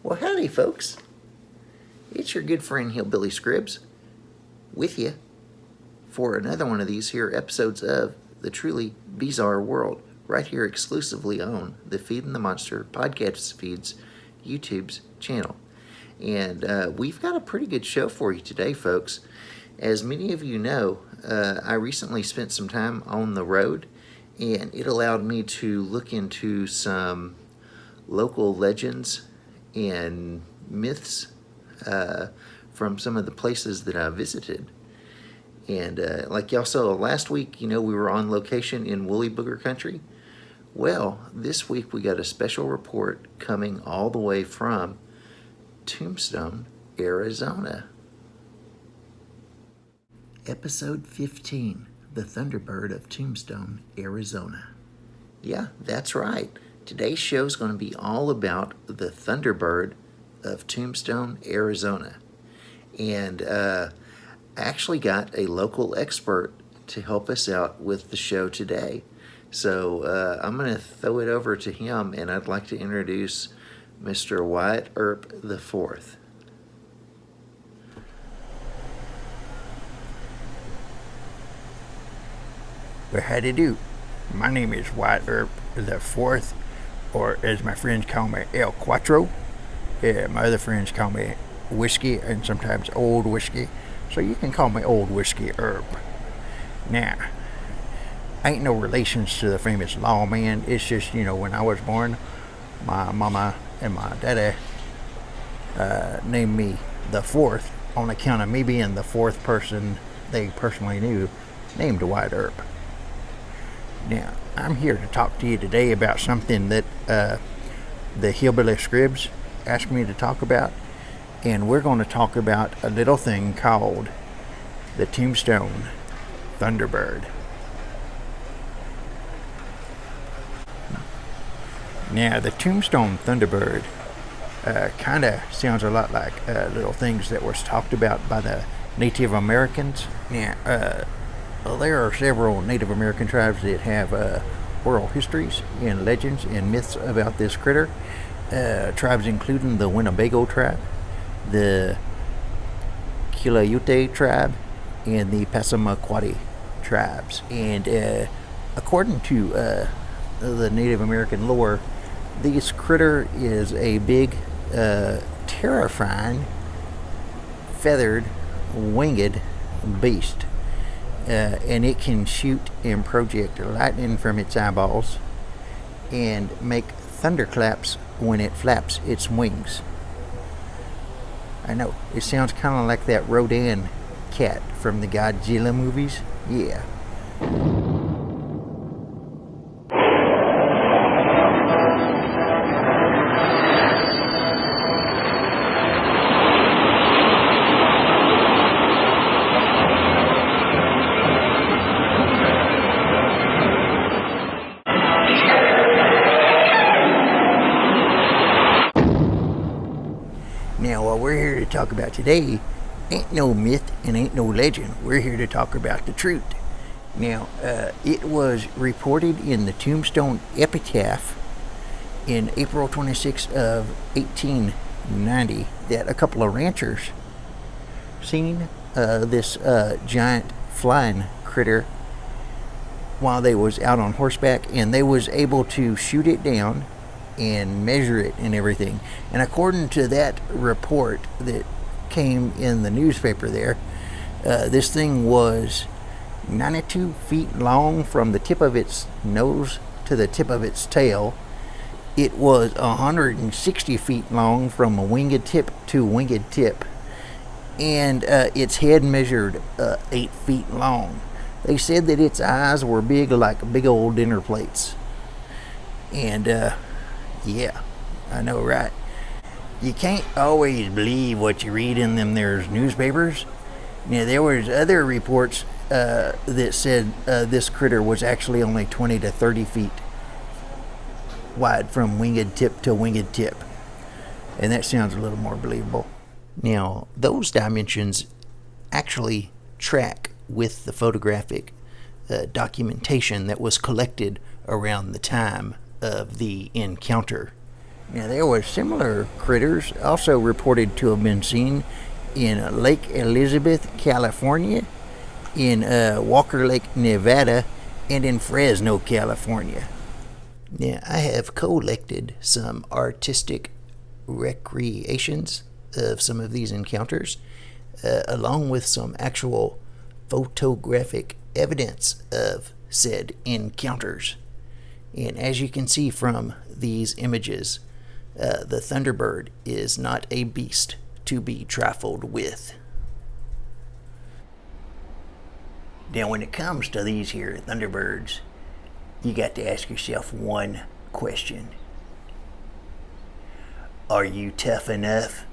Well, howdy, folks. It's your good friend Hillbilly Scribbs with you for another one of these here episodes of the Truly Bizarre World, right here exclusively on the Feeding the Monster podcast feeds YouTube's channel. And we've got a pretty good show for you today, folks. As many of you know, I recently spent some time on the road, and it allowed me to look into some local legends and myths from some of the places that I visited. And like y'all saw last week, we were on location in Woolly Booger Country. Well, this week we got a special report coming all the way from Tombstone, Arizona. Episode 15, The Thunderbird of Tombstone, Arizona. Yeah, that's right. Today's show is going to be all about the Thunderbird of Tombstone, Arizona. And I actually got a local expert to help us out with the show today. So I'm going to throw it over to him, and I'd like to introduce Mr. Wyatt Earp IV. Well, how do you do? My name is Wyatt Earp IV, or as my friends call me, El Cuatro. My other friends call me Whiskey and sometimes Old Whiskey, so you can call me Ol Whiskey Earp. Now, I ain't no relations to the famous lawman. It's just, when I was born, my mama and my daddy named me the fourth on account of me being the fourth person they personally knew named Wyatt Earp. Now, I'm here to talk to you today about something that the Hillbilly Scribbs asked me to talk about, and we're going to talk about a little thing called the Tombstone Thunderbird. Now, the Tombstone Thunderbird kind of sounds a lot like little things that was talked about by the Native Americans. Now, there are several Native American tribes that have oral histories and legends and myths about this critter. Tribes including the Winnebago tribe, the Quileute tribe, and the Passamaquoddy tribes. And according to the Native American lore, this critter is a big, terrifying, feathered, winged beast. And it can shoot and project lightning from its eyeballs and make thunderclaps when it flaps its wings. I know, it sounds kind of like that Rodan cat from the Godzilla movies. Yeah. Now, what we're here to talk about today ain't no myth and ain't no legend. We're here to talk about the truth. Now, it was reported in the Tombstone Epitaph in April 26th of 1890 that a couple of ranchers seen this giant flying critter while they was out on horseback, and they was able to shoot it down and measure it and everything. And according to that report that came in the newspaper there, this thing was 92 feet long from the tip of its nose to the tip of its tail. It was 160 feet long from a winged tip to winged tip. And its head measured 8 feet long. They said that its eyes were big like big old dinner plates. And yeah, I know, right? You can't always believe what you read in them there's newspapers. Now, there was other reports that said this critter was actually only 20 to 30 feet wide from winged tip to winged tip. And that sounds a little more believable. Now, those dimensions actually track with the photographic documentation that was collected around the time of the encounter. Now, there were similar critters also reported to have been seen in Lake Elizabeth, California, in Walker Lake, Nevada, and in Fresno, California. Now, I have collected some artistic recreations of some of these encounters, along with some actual photographic evidence of said encounters. And as you can see from these images, the Thunderbird is not a beast to be trifled with. Now, when it comes to these here Thunderbirds, you got to ask yourself one question. Are you tough enough?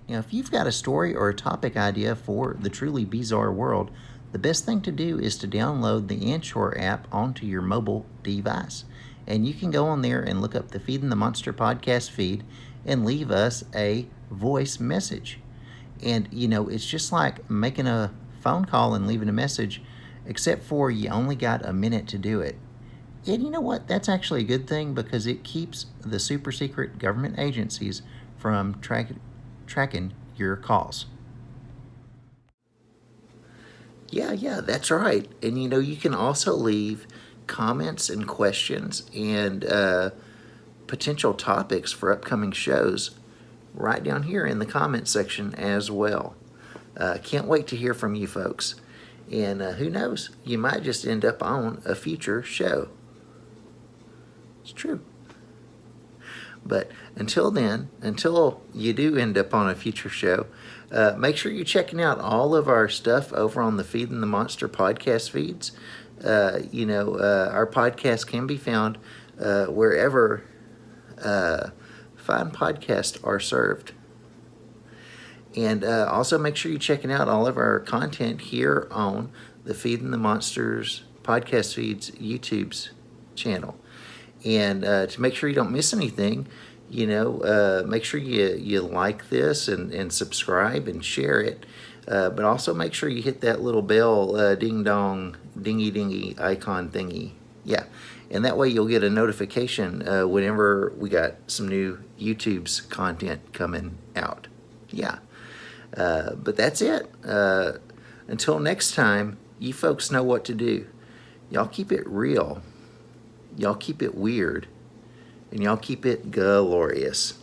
Now, if you've got a story or a topic idea for the truly bizarre world, the best thing to do is to download the Anchor app onto your mobile device. And you can go on there and look up the Feeding the Monster podcast feed and leave us a voice message. And, it's just like making a phone call and leaving a message, except for you only got a minute to do it. And you know what? That's actually a good thing because it keeps the super secret government agencies from tracking your calls. Yeah, that's right. And you can also leave comments and questions and potential topics for upcoming shows right down here in the comment section as well. Can't wait to hear from you folks. And who knows, you might just end up on a future show. It's true. But until then, until you do end up on a future show, make sure you're checking out all of our stuff over on the Feeding the Monster podcast feeds. Our podcast can be found wherever fine podcasts are served. And also make sure you're checking out all of our content here on the Feeding the Monsters podcast feeds YouTube's channel. And to make sure you don't miss anything, make sure you like this and subscribe and share it. But also make sure you hit that little bell ding-dong, dingy icon thingy. Yeah, and that way you'll get a notification whenever we got some new YouTube's content coming out. Yeah, but that's it. Until next time, you folks know what to do. Y'all keep it real. Y'all keep it weird. And y'all keep it glorious.